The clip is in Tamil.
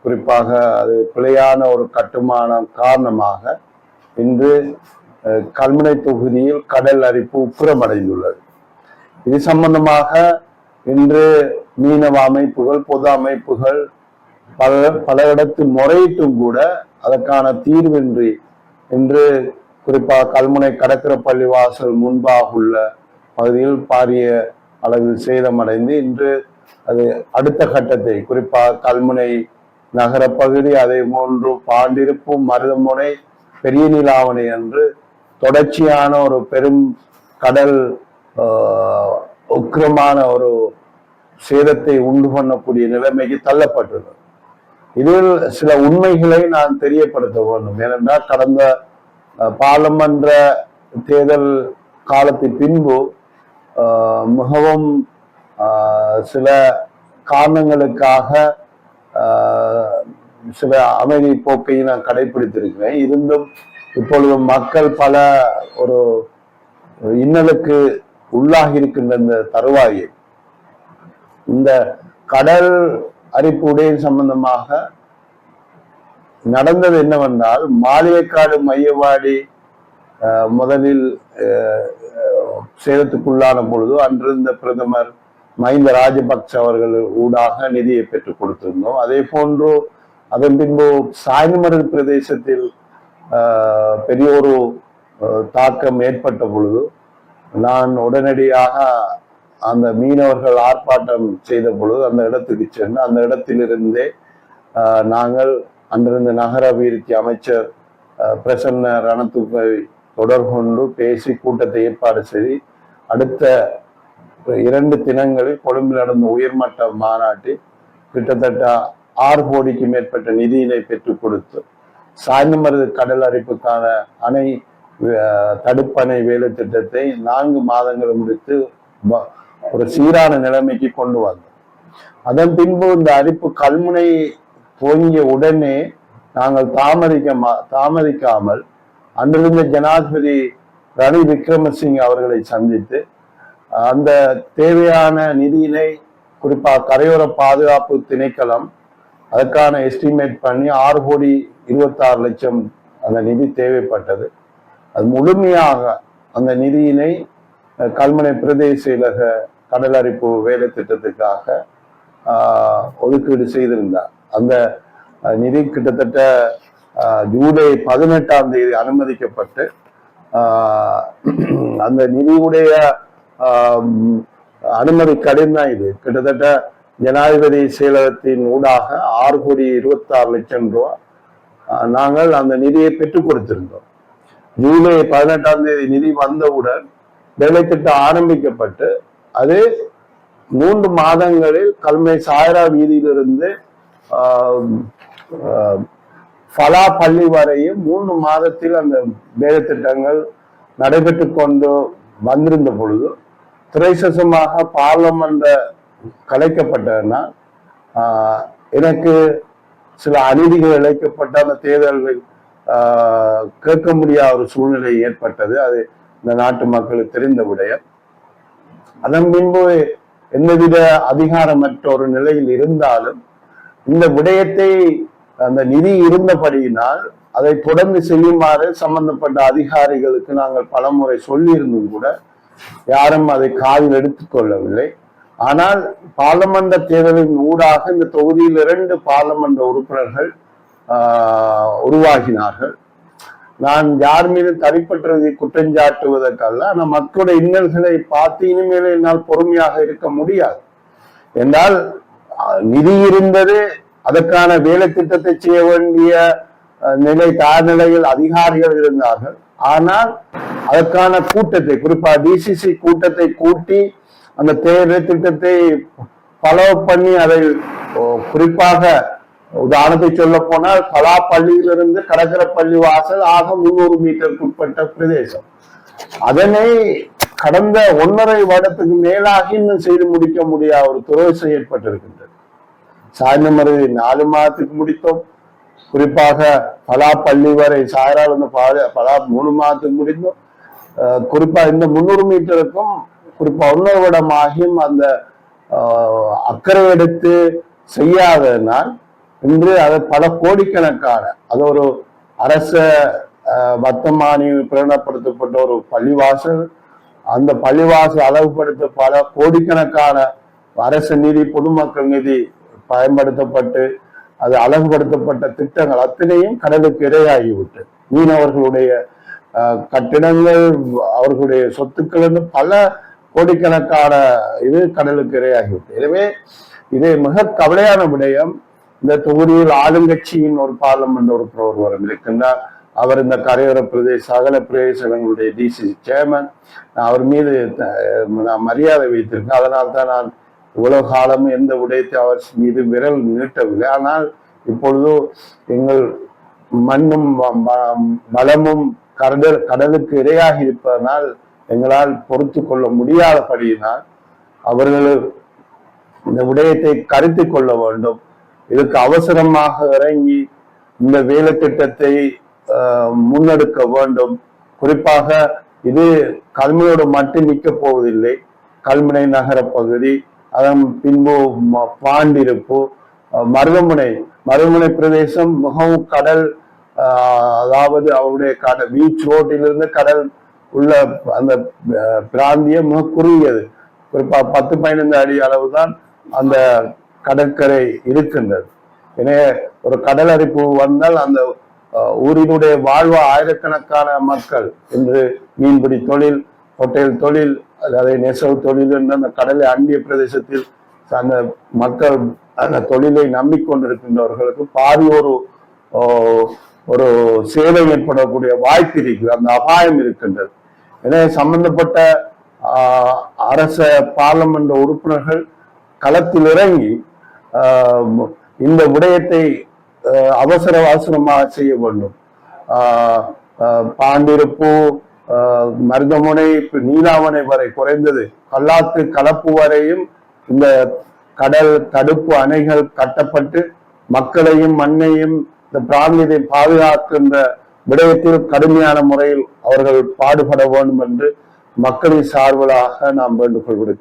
குறிப்பாக அது பிழையான ஒரு கட்டுமானம் காரணமாக இன்று கல்முனை தொகுதியில் கடல் அரிப்பு உக்கிரமடைந்துள்ளது. இது சம்பந்தமாக இன்று மீனவ அமைப்புகள், பொது அமைப்புகள் பல இடத்தில் முறையிட்டும் கூட அதற்கான தீர்வின்றி இன்று குறிப்பாக கல்முனை கடற்கரை பள்ளிவாசல் முன்பாக உள்ள பகுதியில் பாரிய அளவில் சேதமடைந்து இன்று அது அடுத்த கட்டத்தை குறிப்பாக கல்முனை நகர பகுதி, அதே போன்று பாண்டிருப்பு, மருதமுனை, பெரிய நீலாவணை என்று தொடர்ச்சியான ஒரு பெரும் கடல் உக்கிரமான ஒரு சேதத்தை உண்டு பண்ணக்கூடிய நிலைமைக்கு தள்ளப்பட்டுள்ளது. இதில் சில உண்மைகளை நான் தெரியப்படுத்த வேண்டும். ஏனென்றால் கடந்த பாராளுமன்ற தேர்தல் காலத்தின் பின்பு மிகவும் சில காரணங்களுக்காக சில அமைதி போக்கை நான் கடைபிடித்திருக்கிறேன். இருந்தும் இப்பொழுது மக்கள் பல ஒரு இன்னலுக்கு உள்ளாகி இருக்கின்ற இந்த தருவாயை இந்த கடல் அரிப்பு உடைய சம்பந்தமாக நடந்தது என்னவென்றால், மாளிகைக்காடு மையவாடி முதலில் சேதத்துக்குள்ளான பொழுது அன்றிருந்த பிரதமர் மஹிந்த ராஜபக்ச அவர்கள் ஊடாக நிதியை பெற்றுக் கொடுத்திருந்தோம். அதே போன்று அதன் பின்பு சாய்ந்தமருது பிரதேசத்தில் பெரிய ஒரு தாக்கம் ஏற்பட்ட பொழுது நான் உடனடியாக அந்த மீனவர்கள் ஆர்ப்பாட்டம் செய்த பொழுது அந்த இடத்துக்கு சென்று அந்த இடத்திலிருந்தே நாங்கள் அன்றிருந்த நகர அபிவிருத்தி அமைச்சர் பிரசன்ன ரணத்துக்கை தொடர்பு கொண்டு பேசி கூட்டத்தை ஏற்பாடு செய்து அடுத்த 2 தினங்களில் கொழும்பில் நடந்த உயர்மட்ட மாநாட்டில் கிட்டத்தட்ட 6 கோடிக்கு மேற்பட்ட நிதியினை பெற்றுக் கொடுத்து சாய்ந்தமருது கடல் அரிப்புக்கான அணை தடுப்பணை வேலை திட்டத்தை 4 மாதங்கள் முடித்து ஒரு சீரான நிலைமைக்கு கொண்டு வந்தோம். அதன் பின்பு இந்த அரிப்பு கல்முனை துவங்கிய உடனே நாங்கள் தாமதிக்காமல் அன்றிருந்த ஜனாதிபதி ரணில் விக்ரமசிங்க அவர்களை சந்தித்து அந்த தேவையான நிதியினை குறிப்பாக கரையோர பாதுகாப்பு திணைக்களம் அதற்கான எஸ்டிமேட் பண்ணி 6,26,00,000 அந்த நிதி தேவைப்பட்டது. அது முழுமையாக அந்த நிதியினை கல்முனை பிரதேச செயலக கடல் அரிப்பு வேலை திட்டத்துக்காக ஒதுக்கீடு செய்திருந்தார். அந்த நிதி கிட்டத்தட்ட ஜூலை 18ஆம் தேதி அனுமதிக்கப்பட்டு அந்த நிதியுடைய அனுமதி கடிதம் இது கிட்டத்தட்ட ஜனாதிபதி செயலகத்தின் ஊடாக 6,26,00,000 ரூபாய் நாங்கள் அந்த நிதியை பெற்றுக் கொடுத்திருந்தோம். ஜூலை 18ஆம் தேதி நிதி வந்தவுடன் வேலை திட்டம் ஆரம்பிக்கப்பட்டு அது 3 மாதங்களில் கல்முனை சாயரா வீதியிலிருந்து பலா பள்ளி வரையும் 3 மாதத்தில் அந்த வேலை திட்டங்கள் நடைபெற்று கொண்டு வந்திருந்த பொழுது துறைசமாக பார்லமென்ற கலைக்கப்பட்டதுன்னா எனக்கு சில அநீதிகள் இழைக்கப்பட்ட அந்த தேர்தல்கள் கேட்க முடியாத ஒரு சூழ்நிலை ஏற்பட்டது. அது இந்த நாட்டு மக்களுக்கு தெரிந்த விடயம். அதன் பின்பு எந்தவித அதிகாரமற்ற ஒரு நிலையில் இருந்தாலும் இந்த விடயத்தை அந்த நிதி இருந்தபடியினால் அதை தொடர்ந்து செய்யுமாறு சம்பந்தப்பட்ட அதிகாரிகளுக்கு நாங்கள் பலமுறை சொல்லியிருந்தும் கூட யாரும் அதை காதில் எடுத்துக்கொள்ளவில்லை. ஆனால் பாராளுமன்ற தேர்தலின் ஊடாக இந்த தொகுதியில் 2 பாராளுமன்ற உறுப்பினர்கள் உருவாகினார்கள். நான் யார் மீது தனிப்பட்டதை குற்றஞ்சாட்டுவதற்கல்ல, ஆனால் மக்களுடைய இன்னல்களை பார்த்து இனிமேல் என்னால் பொறுமையாக இருக்க முடியாது. என்றால் நிதி இருந்தது, அதற்கான வேலை திட்டத்தை செய்ய வேண்டிய நிலை தாழ்நிலையில் அதிகாரிகள் இருந்தார்கள். ஆனால் அதற்கான கூட்டத்தை குறிப்பாக டிசிசி கூட்டத்தை கூட்டி அந்த தேர்தல் திட்டத்தை ஃபாலோ பண்ணி அதை குறிப்பாக உதாரணத்தை சொல்ல போனால் பலா பள்ளியிலிருந்து கடற்கரை பள்ளி வாசல் ஆக 300 மீட்டருக்கு உட்பட்ட பிரதேசம். அதனை கடந்த 1.5 வருடத்துக்கு மேலாக இன்னும் செய்து முடிக்க முடியாத ஒரு துரோசம் ஏற்பட்டிருக்கின்றது. சாய்ந்தமருது 4 மாதத்துக்கு முடித்தோம். குறிப்பாக பலா பள்ளி வரை சாயரால் இருந்த பலா 3 மாதத்துக்கு முடிந்தோம். குறிப்பா இந்த 300 மீட்டருக்கும் குறிப்பா 1.5 வருடம் ஆகியும் அந்த அக்கறை எடுத்து செய்யாததனால் இன்று அது பல கோடிக்கணக்கான அது ஒரு அரச வர்த்தமானி பிரகடனப்படுத்தப்பட்ட ஒரு பள்ளிவாசல். அந்த பள்ளிவாசல் அளவுபடுத்த பல கோடிக்கணக்கான அரசு நிதி பொதுமக்கள் நிதி பயன்படுத்தப்பட்டு அது அழகுபடுத்தப்பட்ட திட்டங்கள் அத்தனையும் கடலுக்கு இரையாகிவிட்டு மீனவர்களுடைய கட்டிடங்கள் அவர்களுடைய சொத்துக்கள் என்று பல கோடிக்கணக்கான இது கடலுக்கு இரையாகிவிட்டு. எனவே இது மிக கவலையான விடயம். இந்த தொகுதியில் ஆளுங்கட்சியின் ஒரு பார்லமெண்ட் ஒருவரும் இருக்கின்றார். அவர் இந்த கரையோர பிரதேச சகல பிரதேசங்களுடைய டிசி சேர்மன். அவர் மீது நான் மரியாதை வைத்திருக்கேன். அதனால்தான் நான் இவ்வளவு காலமும் எந்த விடயத்தை அவர் மீது விரல் நீட்டவில்லை. ஆனால் இப்பொழுது எங்கள் மண்ணும் வளமும் கடலுக்கு இரையாகி இருப்பதனால் எங்களால் பொறுத்து கொள்ள முடியாதபடியினால் அவர்கள் இந்த விடயத்தை கருத்து கொள்ள வேண்டும். இதுக்கு அவசரமாக இறங்கி இந்த வேலை திட்டத்தை முன்னெடுக்க வேண்டும். குறிப்பாக இது கல்முனையோடு மட்டும் நிற்க போவதில்லை. கல்முனை நகர பகுதி, அதன் பின்பு பாண்டிருப்பு, மருதமுனை பிரதேசம் மிகவும் கடல், அதாவது அவருடைய கடல் பீச் ரோட்டிலிருந்து கடல் உள்ள அந்த பிராந்தியம் மிக குறுகியது. குறிப்பா 10-15 அடி அளவு தான் அந்த கடற்கரை இருக்கின்றது. எனவே ஒரு கடல் அரிப்பு வந்தால் அந்த ஊரினுடைய வாழ்வு ஆயிரக்கணக்கான மக்கள் இன்று மீன்பிடி தொழில், ஹோட்டல் தொழில், அதை நெசவு தொழில் என்று அந்த கடலை அண்டிய பிரதேசத்தில் அந்த மக்கள் அந்த தொழிலை நம்பிக்கொண்டிருக்கின்றவர்களுக்கு பாதி ஒரு சேவை ஏற்படக்கூடிய வாய்ப்பு இருக்கிறது, அந்த அபாயம் இருக்கின்றது. எனவே சம்பந்தப்பட்ட அரச பார்லமெண்ட் உறுப்பினர்கள் களத்தில் இறங்கி இந்த விடயத்தை அவசரமாக செய்ய வேண்டும். பாண்டிருப்பு, மருதமுனை, நீலாவணை வரை, குறைந்தது கல்லாத்து கலப்பு வரையும் இந்த கடல் தடுப்பு அணைகள் கட்டப்பட்டு மக்களையும் மண்ணையும் இந்த பிராந்தியத்தை பாதுகாக்கின்ற விடயத்தில் கடுமையான முறையில் அவர்கள் பாடுபட வேண்டும் என்று மக்களின் சார்பிலாக நாம் வேண்டுகோள் விடுக்கிறோம்.